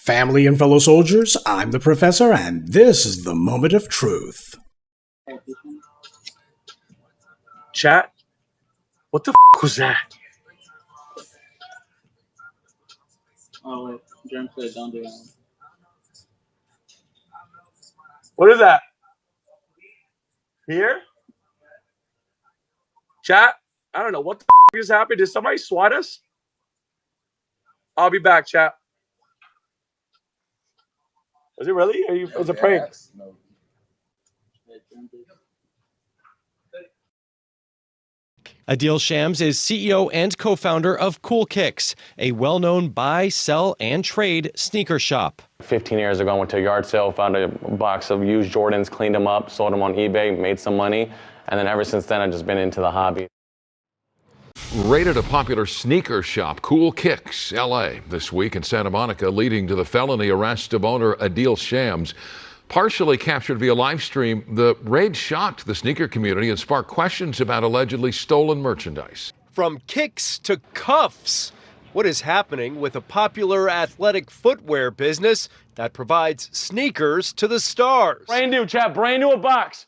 Family and fellow soldiers, I'm the Professor, and this is the moment of truth. Chat? What the was that? Oh, wait. Jerm said don't do that. What is that? Here? Chat? I don't know. What the just happened? Did somebody swat us? I'll be back, chat. Was it really? Is it a prank? No. Adil Shams is CEO and co-founder of CoolKicks, a well-known buy, sell, and trade sneaker shop. 15 years ago, I went to a yard sale, found a box of used Jordans, cleaned them up, sold them on eBay, made some money, and then ever since then, I've just been into the hobby. Raided a popular sneaker shop, CoolKicks, LA, this week in Santa Monica, leading to the felony arrest of owner Adil Shams. Partially captured via live stream, the raid shocked the sneaker community and sparked questions about allegedly stolen merchandise. From kicks to cuffs, what is happening with a popular athletic footwear business that provides sneakers to the stars? Brand new, chat. Brand new box.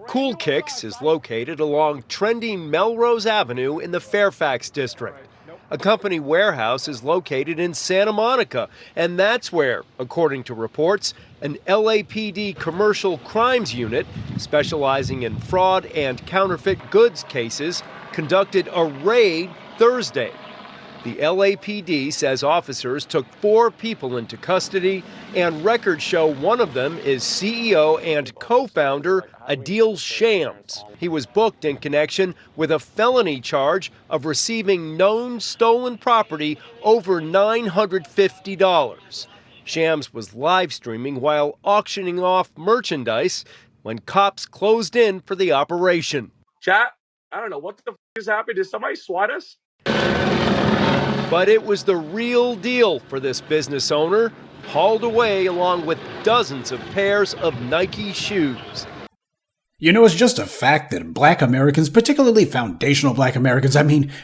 CoolKicks is located along trendy Melrose Avenue in the Fairfax district. A company warehouse is located in Santa Monica, and that's where, according to reports, an LAPD commercial crimes unit specializing in fraud and counterfeit goods cases conducted a raid Thursday. The LAPD says officers took 4 people into custody, and records show one of them is CEO and co-founder Adil Shams. He was booked in connection with a felony charge of receiving known stolen property over $950. Shams was live streaming while auctioning off merchandise when cops closed in for the operation. Chat? I don't know. What the just happened? Did somebody swat us? But it was the real deal for this business owner, hauled away along with dozens of pairs of Nike shoes. You know, it's just a fact that black Americans, particularly foundational black Americans,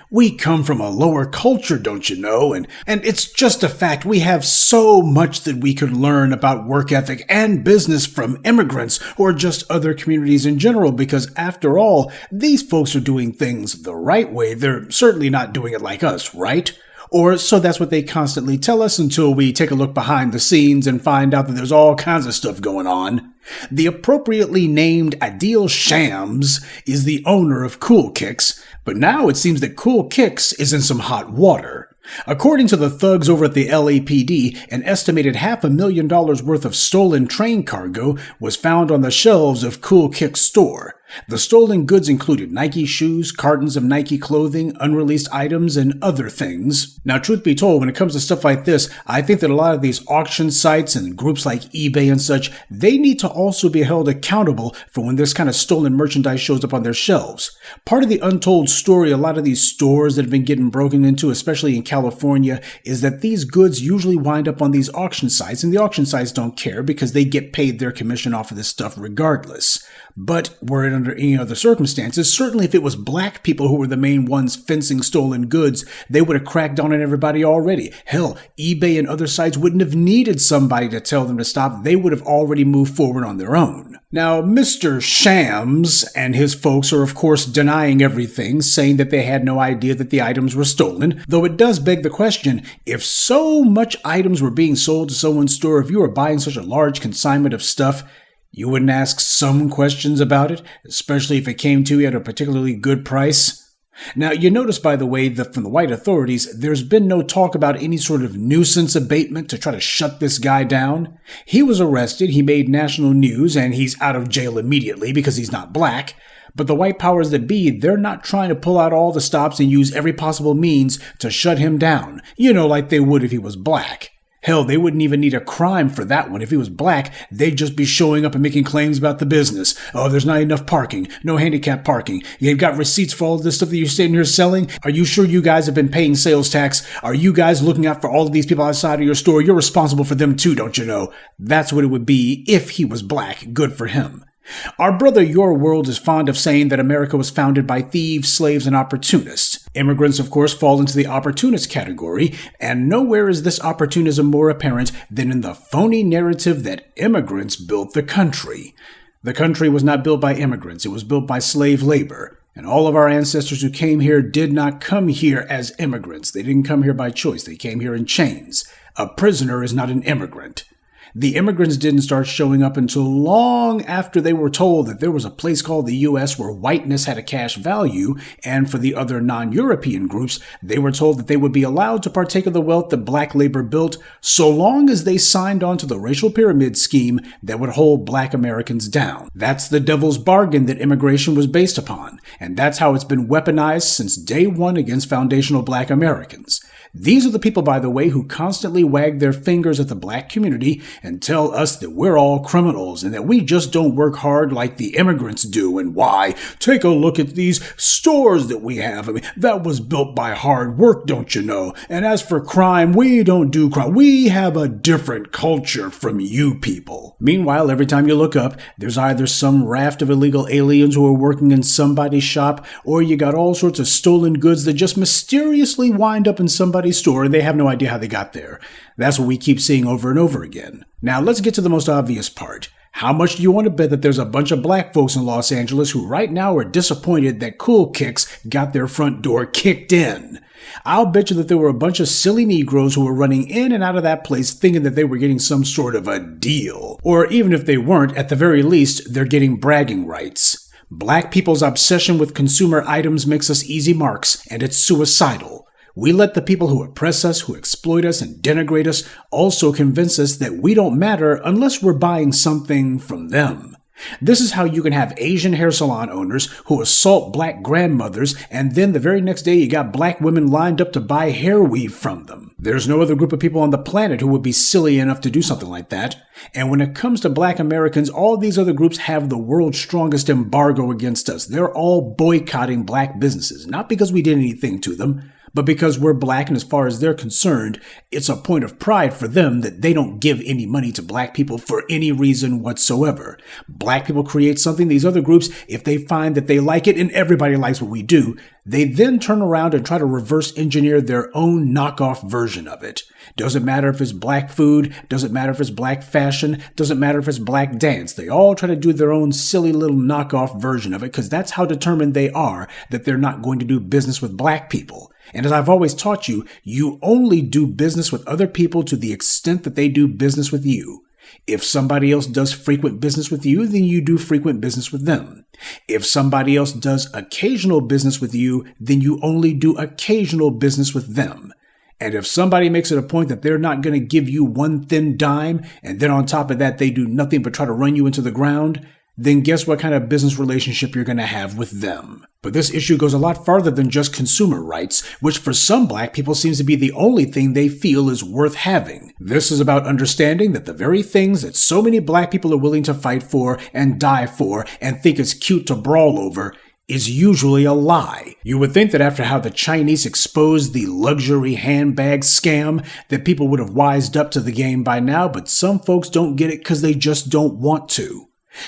we come from a lower culture, don't you know? And it's just a fact we have so much that we could learn about work ethic and business from immigrants or just other communities in general, because after all, these folks are doing things the right way. They're certainly not doing it like us, right? Or so that's what they constantly tell us until we take a look behind the scenes and find out that there's all kinds of stuff going on. The appropriately named Adil Shams is the owner of CoolKicks, but now it seems that CoolKicks is in some hot water. According to the thugs over at the LAPD, an estimated $500,000 worth of stolen train cargo was found on the shelves of CoolKicks' store. The stolen goods included Nike shoes, cartons of Nike clothing, unreleased items, and other things. Now, truth be told, when it comes to stuff like this, I think that a lot of these auction sites and groups like eBay and such, they need to also be held accountable for when this kind of stolen merchandise shows up on their shelves. Part of the untold story, a lot of these stores that have been getting broken into, especially in California, is that these goods usually wind up on these auction sites, and the auction sites don't care because they get paid their commission off of this stuff regardless. But were it under any other circumstances, certainly if it was black people who were the main ones fencing stolen goods, they would have cracked down on everybody already. Hell, eBay and other sites wouldn't have needed somebody to tell them to stop. They would have already moved forward on their own. Now, Mr. Shams and his folks are of course denying everything, saying that they had no idea that the items were stolen, though it does beg the question, if so much items were being sold to someone's store, if you were buying such a large consignment of stuff, you wouldn't ask some questions about it, especially if it came to you at a particularly good price? Now, you notice, by the way, that from the white authorities, there's been no talk about any sort of nuisance abatement to try to shut this guy down. He was arrested, he made national news, and he's out of jail immediately because he's not black. But the white powers that be, they're not trying to pull out all the stops and use every possible means to shut him down. You know, like they would if he was black. Hell, they wouldn't even need a crime for that one. If he was black, they'd just be showing up and making claims about the business. Oh, there's not enough parking. No handicap parking. You've got receipts for all of this stuff that you're sitting here selling? Are you sure you guys have been paying sales tax? Are you guys looking out for all of these people outside of your store? You're responsible for them too, don't you know? That's what it would be if he was black. Good for him. Our brother Your World is fond of saying that America was founded by thieves, slaves, and opportunists. Immigrants, of course, fall into the opportunist category, and nowhere is this opportunism more apparent than in the phony narrative that immigrants built the country. The country was not built by immigrants, it was built by slave labor. And all of our ancestors who came here did not come here as immigrants. They didn't come here by choice. They came here in chains. A prisoner is not an immigrant. The immigrants didn't start showing up until long after they were told that there was a place called the U.S. where whiteness had a cash value, and for the other non-European groups, they were told that they would be allowed to partake of the wealth that black labor built so long as they signed on to the racial pyramid scheme that would hold black Americans down. That's the devil's bargain that immigration was based upon, and that's how it's been weaponized since day one against foundational black Americans. These are the people, by the way, who constantly wag their fingers at the black community and tell us that we're all criminals and that we just don't work hard like the immigrants do. And why? Take a look at these stores that we have. I mean, that was built by hard work, don't you know? And as for crime, we don't do crime. We have a different culture from you people. Meanwhile, every time you look up, there's either some raft of illegal aliens who are working in somebody's shop, or you got all sorts of stolen goods that just mysteriously wind up in somebody's store and they have no idea how they got there. That's what we keep seeing over and over again. Now let's get to the most obvious part. How much do you want to bet that there's a bunch of black folks in Los Angeles who right now are disappointed that CoolKicks got their front door kicked in? I'll bet you that there were a bunch of silly Negroes who were running in and out of that place thinking that they were getting some sort of a deal. Or even if they weren't, at the very least, they're getting bragging rights. Black people's obsession with consumer items makes us easy marks, and it's suicidal. We let the people who oppress us, who exploit us, and denigrate us also convince us that we don't matter unless we're buying something from them. This is how you can have Asian hair salon owners who assault black grandmothers, and then the very next day you got black women lined up to buy hair weave from them. There's no other group of people on the planet who would be silly enough to do something like that. And when it comes to black Americans, all these other groups have the world's strongest embargo against us. They're all boycotting black businesses, not because we did anything to them, but because we're black, and as far as they're concerned, it's a point of pride for them that they don't give any money to black people for any reason whatsoever. Black people create something, these other groups, if they find that they like it, and everybody likes what we do, they then turn around and try to reverse engineer their own knockoff version of it. Doesn't matter if it's black food, doesn't matter if it's black fashion, doesn't matter if it's black dance. They all try to do their own silly little knockoff version of it because that's how determined they are that they're not going to do business with black people. And as I've always taught you, you only do business with other people to the extent that they do business with you. If somebody else does frequent business with you, then you do frequent business with them. If somebody else does occasional business with you, then you only do occasional business with them. And if somebody makes it a point that they're not going to give you one thin dime, and then on top of that they do nothing but try to run you into the ground, then guess what kind of business relationship you're going to have with them. But this issue goes a lot farther than just consumer rights, which for some black people seems to be the only thing they feel is worth having. This is about understanding that the very things that so many black people are willing to fight for and die for and think it's cute to brawl over is usually a lie. You would think that after how the Chinese exposed the luxury handbag scam, that people would have wised up to the game by now, but some folks don't get it because they just don't want to.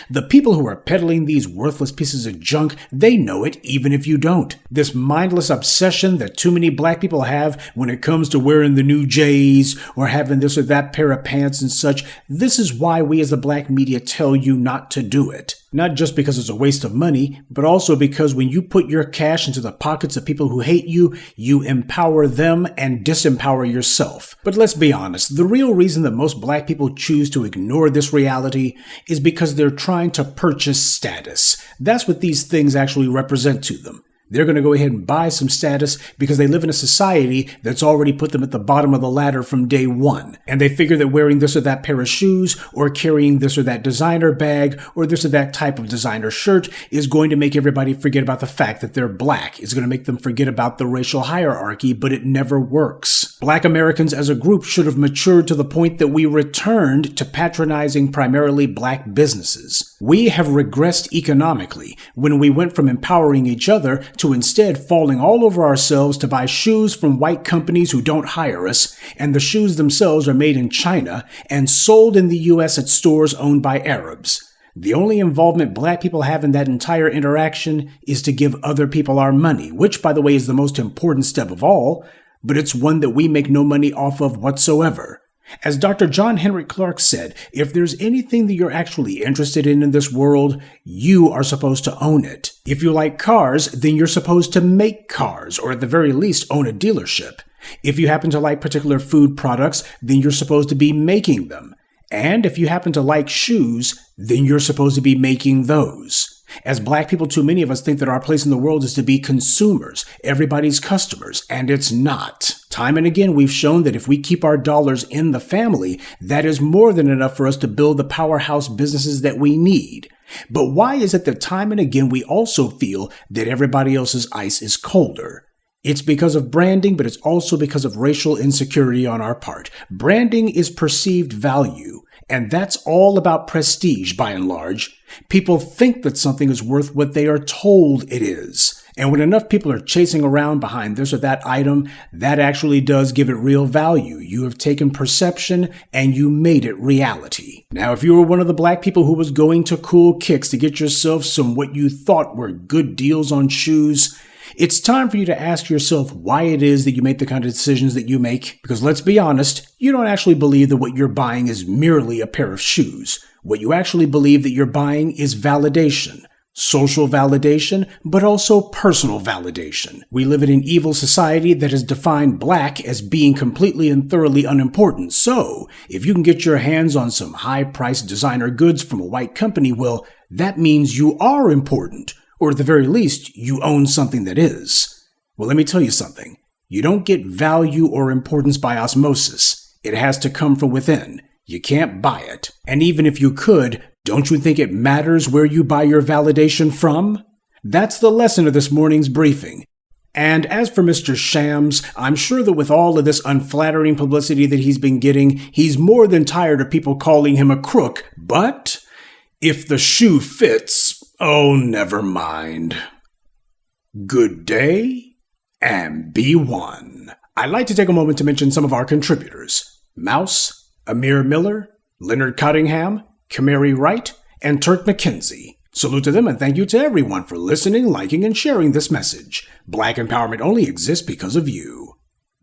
The people who are peddling these worthless pieces of junk, they know it even if you don't. This mindless obsession that too many black people have when it comes to wearing the new J's or having this or that pair of pants and such, this is why we as the black media tell you not to do it. Not just because it's a waste of money, but also because when you put your cash into the pockets of people who hate you, you empower them and disempower yourself. But let's be honest, the real reason that most black people choose to ignore this reality is because they're trying to purchase status. That's what these things actually represent to them. They're going to go ahead and buy some status because they live in a society that's already put them at the bottom of the ladder from day one. And they figure that wearing this or that pair of shoes or carrying this or that designer bag or this or that type of designer shirt is going to make everybody forget about the fact that they're black. It's going to make them forget about the racial hierarchy, but it never works. Black Americans as a group should have matured to the point that we returned to patronizing primarily black businesses. We have regressed economically when we went from empowering each other to instead falling all over ourselves to buy shoes from white companies who don't hire us, and the shoes themselves are made in China and sold in the U.S. at stores owned by Arabs. The only involvement black people have in that entire interaction is to give other people our money, which, by the way, is the most important step of all, but it's one that we make no money off of whatsoever. As Dr. John Henrik Clarke said, if there's anything that you're actually interested in this world, you are supposed to own it. If you like cars, then you're supposed to make cars, or at the very least own a dealership. If you happen to like particular food products, then you're supposed to be making them. And if you happen to like shoes, then you're supposed to be making those. As black people, too many of us think that our place in the world is to be consumers, everybody's customers, and it's not. Time and again, we've shown that if we keep our dollars in the family, that is more than enough for us to build the powerhouse businesses that we need. But why is it that time and again we also feel that everybody else's ice is colder? It's because of branding, but it's also because of racial insecurity on our part. Branding is perceived value, and that's all about prestige by and large. People think that something is worth what they are told it is. And when enough people are chasing around behind this or that item, that actually does give it real value. You have taken perception and you made it reality. Now, if you were one of the black people who was going to CoolKicks to get yourself some what you thought were good deals on shoes, it's time for you to ask yourself why it is that you make the kind of decisions that you make. Because let's be honest, you don't actually believe that what you're buying is merely a pair of shoes. What you actually believe that you're buying is validation. Social validation, but also personal validation. We live in an evil society that has defined black as being completely and thoroughly unimportant. So, if you can get your hands on some high-priced designer goods from a white company, well, that means you are important. Or at the very least, you own something that is. Well, let me tell you something. You don't get value or importance by osmosis. It has to come from within. You can't buy it. And even if you could, don't you think it matters where you buy your validation from? That's the lesson of this morning's briefing. And as for Mr. Shams, I'm sure that with all of this unflattering publicity that he's been getting, he's more than tired of people calling him a crook. But if the shoe fits, oh, never mind. Good day, and be one. I'd like to take a moment to mention some of our contributors. Mouse, Amir Miller, Leonard Cottingham, Kamari Wright, and Turk McKenzie. Salute to them and thank you to everyone for listening, liking, and sharing this message. Black empowerment only exists because of you.